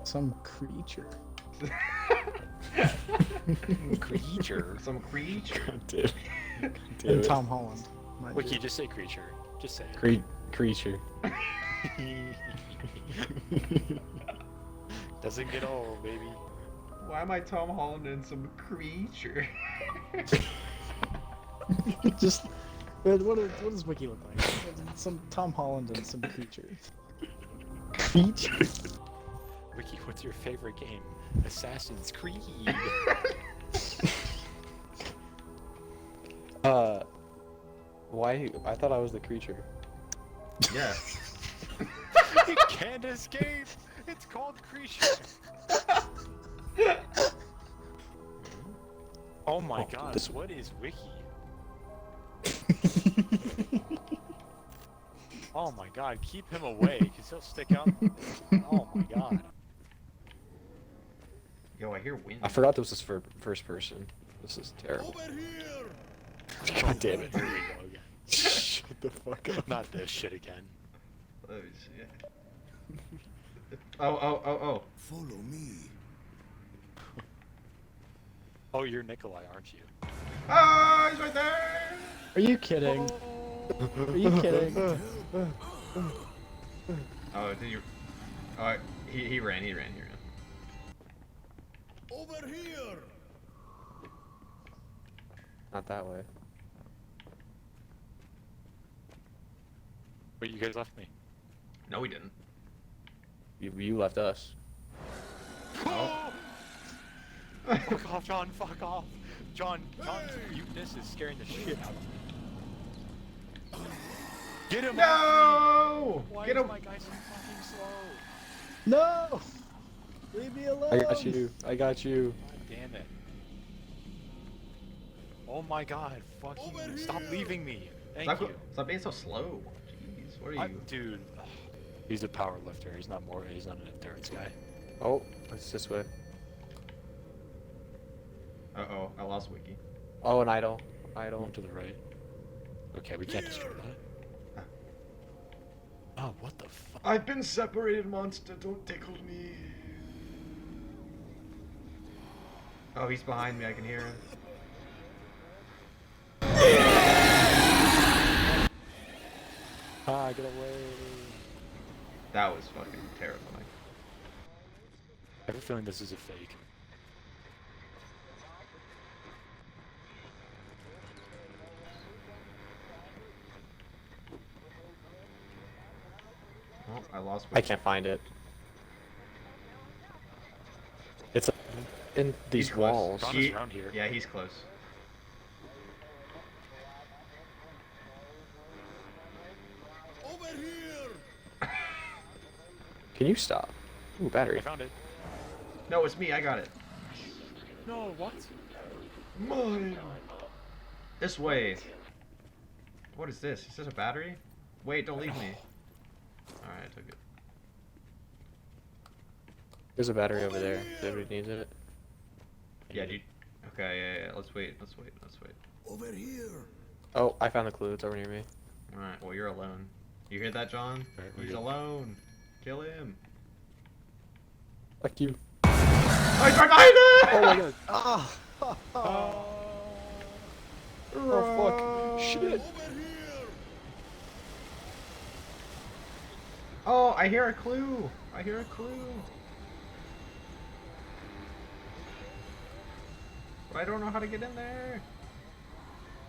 Some creature. CREEture. Some CREEture. God damn. God damn And it. Tom Holland. mind Wiki, you. just say CREEture. Just say it. CREEture. Doesn't get old, baby. Why am I Tom Holland in some CREEture? Just, what does Wiki look like? Some Tom Holland and some creature. CREEture? Wiki, what's your favorite game? Assassin's Creed. Why? I thought I was the creature. Yeah. You can't escape. It's called CREEture. Oh my god, this- what is Wiki? Oh my god, keep him away, because he'll stick up. Oh my god. Yo, I hear wind. I forgot this was for first person. This is terrible. God damn it. Here we go again. Shut the fuck up. Not this shit again. Oh shit. Oh. Follow me. Oh, you're Nikolai, aren't you? Ah, he's right there. Are you kidding? Are you kidding? Oh, did you? Oh, he ran. Over here. Not that way. But you guys left me. No, we didn't. You left us. Oh. Fuck off, John, fuck off. John's muteness is scaring the shit out of me. Get him off No! me! Why Get is him! my guy so fucking slow? No! Leave me alone! I got you. I got you. God damn it. Oh my god, fucking stop leaving me. Thank you. Stop being so slow. Jeez, what are you? Dude, he's a power lifter. He's not an endurance guy. Oh, it's this way. Uh-oh, I lost Wiki. Oh, an idol. Idol. One to the right. Okay, we can't destroy that. Oh, what the fuck? I've been separated, monster. Don't tickle me. Oh, he's behind me. I can hear him. Ah, get away. That was fucking terrifying. I have a feeling this is a fake. Oh, I lost I Wiki. can't find it. It's in these He's close. walls. John is around here. Yeah, he's close. Over here. Can you stop? Ooh, I battery. found it. No, it's me. I got it. No, what? Mine. This way. What is this? Is this a battery? Wait, don't leave me. Alright, I took it. There's a battery over there. If anybody needs it. Yeah, dude. Okay, yeah. Let's wait. Over here. Oh, I found the clue. It's over near me. Alright, well, you're alone. You hear that, John? Alright, we're He's good. alone. Kill him. Fuck you. Oh, he's right behind us! Oh my god. Ah! Oh, fuck. Shit. Over here. Oh, I hear a clue. But I don't know how to get in there.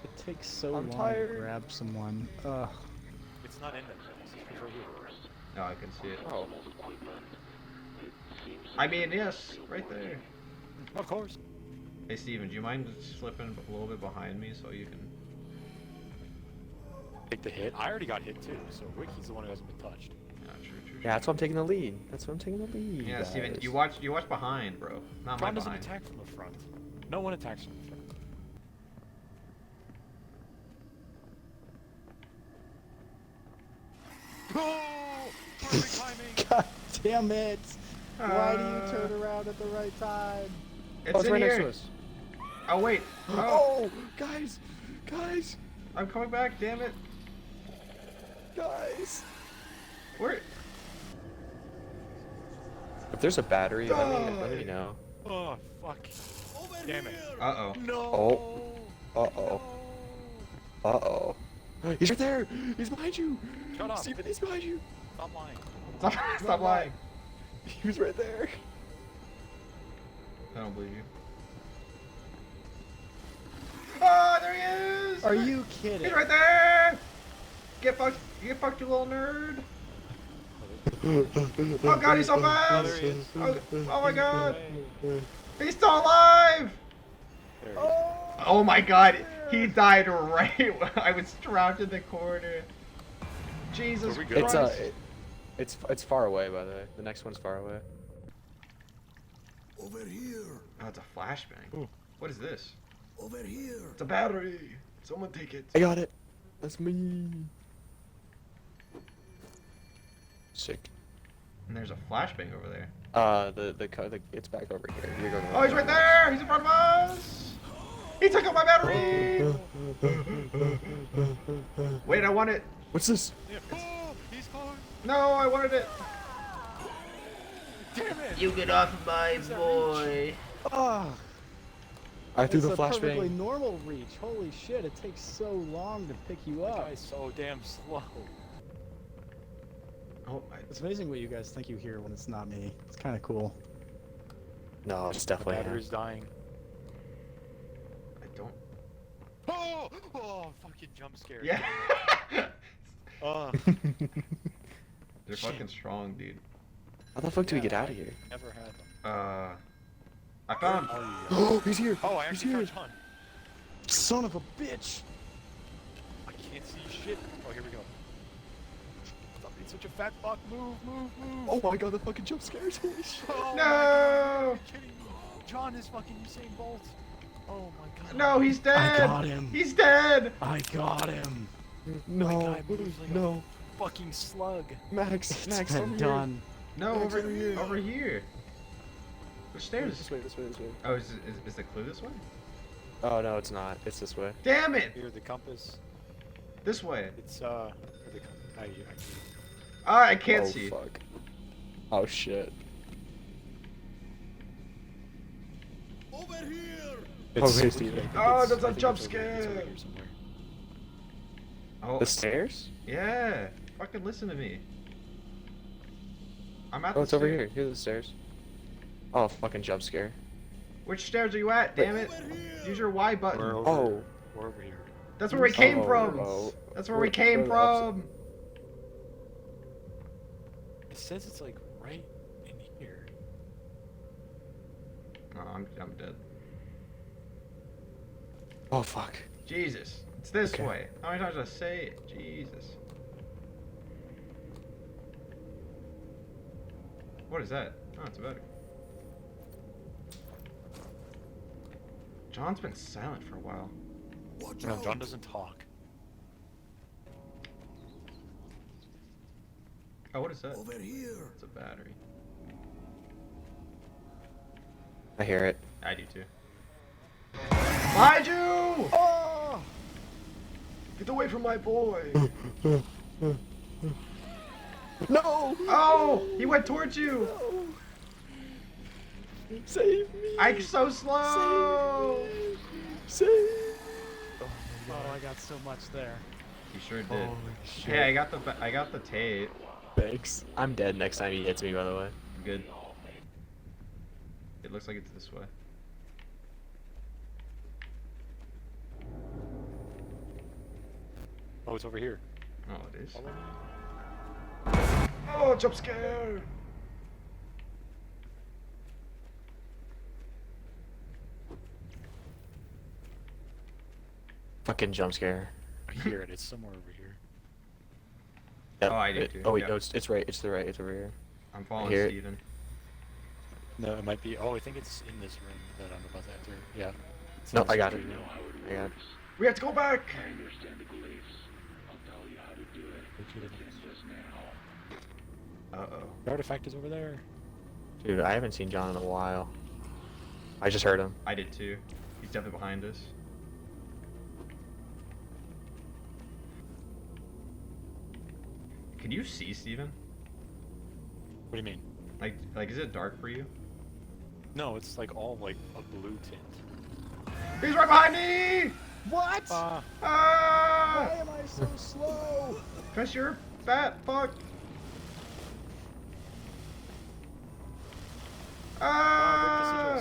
It takes so I'm long tired. to grab someone. Ugh. It's not in there. It's right here. No, I can see it. Oh. I mean, yes, right there. Of course. Hey, Steven, do you mind slipping a little bit behind me so you can... Take the hit. I already got hit too, so Wiki's the one who hasn't been touched. Yeah, true. Yeah, that's why I'm taking the lead. Yeah, Yeah, Steven, guys. you watch behind, bro. Not my John doesn't behind. attack from the front. No one attacks from the front. Oh! Perfect timing! God damn it! Why do you Uh, turn around at the right time? It's Oh, it's in right here. next to us. Oh, wait. Oh, Oh, guys! Guys! I'm coming back, damn it. Guys! Where? If there's a battery, let me know. Oh, fuck. Over Damn it. here. Uh-oh. No! Uh-oh. Uh-oh. He's right there! He's behind you! Shut up. Steven, he's behind you! Stop lying. Stop lying. He was right there. I don't believe you. Oh, there he is! Are you kidding? He's right there! Get fucked, you little nerd! Oh god, he's so Oh, fast! there he is. Oh my god! He's still alive! There he is. Oh my god, he died right when I was trapped in the corner. Jesus Are we good? Christ. It's far away, by the way. The next one's far away. Over here. Oh, it's a flashbang. Ooh. What is this? Over here. It's a battery. Someone take it. I got it. That's me. Sick. And there's a flashbang over there. It's back over here. You're going Oh, he's right there! He's in front of us! He took out my battery! Wait, I want it. What's this? Oh, he's close. No, I wanted it. Damn it. You get off of my boy. Ah, I threw it's the a perfectly flashbang. normal reach. Holy shit! It takes so long to pick you That up. guy's so damn slow. Oh, It's amazing what you guys think you hear when it's not me. It's kind of cool. No, it's The definitely him. battery's dying. I don't. Oh, oh, fucking jump scare. Yeah. They're Shit. fucking strong, dude. How the fuck do we get out of here? Never had them. I found. Oh, yeah. Oh, he's here! Oh, I He's actually here! found John. Son of a bitch! I can't see shit. Oh, here we go. Stop being such a fat fuck. Move, move, move. Oh my god, the fucking jump scares! Holy shit! Oh my God, No! are you kidding me? John is fucking Usain Bolt. Oh my god. No, he's dead. I got him. He's dead. I got him. No, guy moves like a- no. Fucking slug. Max, It's Max, been over done. No, Max, over over here. Over here. Which here. stairs? This way, this way, this way. Oh, is the clue this way? Oh no, it's not. It's this way. Damn it! Here, the compass. This way. It's I can't Oh see. fuck. Oh shit. Over here. Oh, wait, Steven. Oh, there's a jump scare. Oh, The stairs? yeah. Fucking listen to me. I'm at Oh, the it's over stairs. here. Here's the stairs. Oh, fucking jump scare. Which stairs are you at? Damn it! Over here. Use your Y button. We're over, Oh. we're over here. That's where we came Oh, from. oh. That's where we We're- came we're the opposite. from. It says it's like right in here. Oh, I'm dead. Oh fuck. Jesus. It's this Okay. way. How many times did I say it? Jesus. What is that? Oh, it's a battery. John's been silent for a while. Watch No, out. John doesn't talk. Oh, what is that? Over here. It's a battery. I hear it. I do too. Behind you! Oh! Get away from my boy! No! Oh! He went towards you! Save me! I'm so slow! Save! Oh, I got so much there. You sure did. Holy shit. Hey, I got the tape. Thanks. I'm dead next time he hits me, by the way. Good. It looks like it's this way. Oh, it's over here. Oh, it is. Follow me. Oh, jump scare! Fucking jump scare. I hear it. It's somewhere over here. Yep, Oh, I do too, Oh wait, yeah. no, it's right. It's the right. It's over here. I'm following hear it. Steven. No, it might be. Oh, I think it's in this room that I'm about to enter. Yeah. It's No, in I this got it. room. I got it. We have to go back! Uh-oh. The artifact is over there. Dude, I haven't seen John in a while. I just heard him. I did too. He's definitely behind us. Can you see Steven? What do you mean? Like, is it dark for you? No, it's like all like a blue tint. He's right behind me! What? Ah, Ah! Why am I so slow? Cause you're fat fuck. Ah!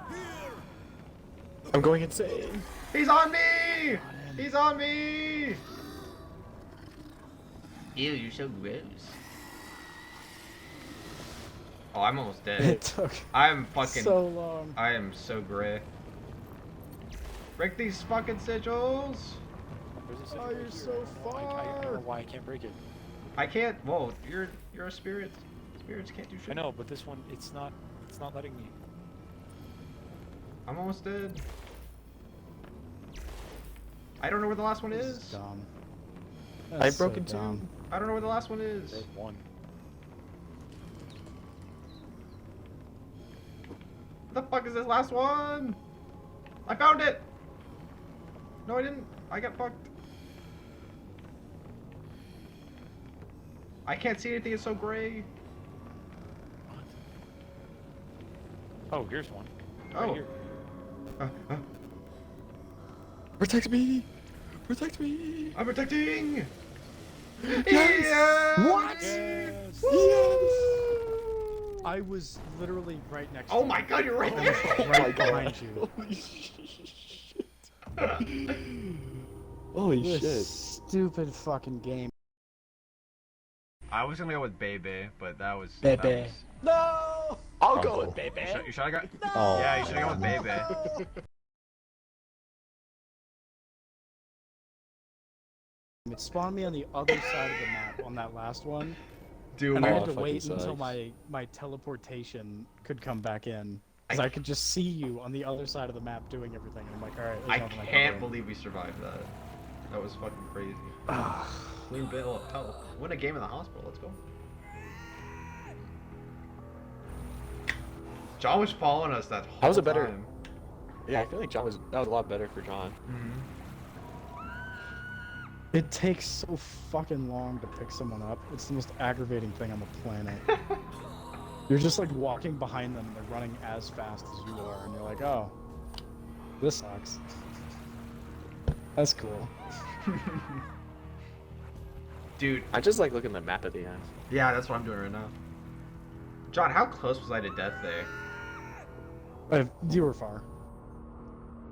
break I'm going insane. He's on me! He's on me! Ew, you're so gross. Oh, I'm almost It dead. took I'm fucking. so long. I am so gray. Break these fucking sigils! there's a sigil Oh, right you're here. so I don't know far. why I can't break it. I can't. Whoa, you're a spirit. Spirits can't do shit. I know, but this one, it's not letting me. I'm almost dead. I don't know where the last one This is. dumb. I've That's broken so dumb. I don't know where the last one is. There's one. What the fuck is this last one? I found it! No, I didn't. I got fucked. I can't see anything, it's so gray. Oh, here's one. Right Oh. here. Protect me! Protect me! I'm protecting! Yes! What? Yes. I was literally right next Oh to my you. god, you're right there! Right behind you. Holy shit. Holy This shit. stupid fucking game. I was gonna go with Bebe, but that was. Bebe. No! I'll go with baby. You should have got. Oh. Yeah, you should have gone with Bebe. It spawned me on the other side of the map on that last one, Dude, and I Oh, had to fucking wait until sucks. my teleportation could come back in. Because I could just see you on the other side of the map doing everything. And I'm like, alright, I there's nothing can't can do. believe we survived that. That was fucking crazy. Clean bill of health. Win a game in the hospital. Let's go. John was following us that whole That was a better- time. Yeah, I feel like that was a lot better for John. It takes so fucking long to pick someone up. It's the most aggravating thing on the planet. You're just like walking behind them and they're running as fast as you are, and you're like, oh, this sucks. That's cool. Dude, I just like looking at the map at the end. yeah, that's what I'm doing right now. John, how close was I to death there? You were far.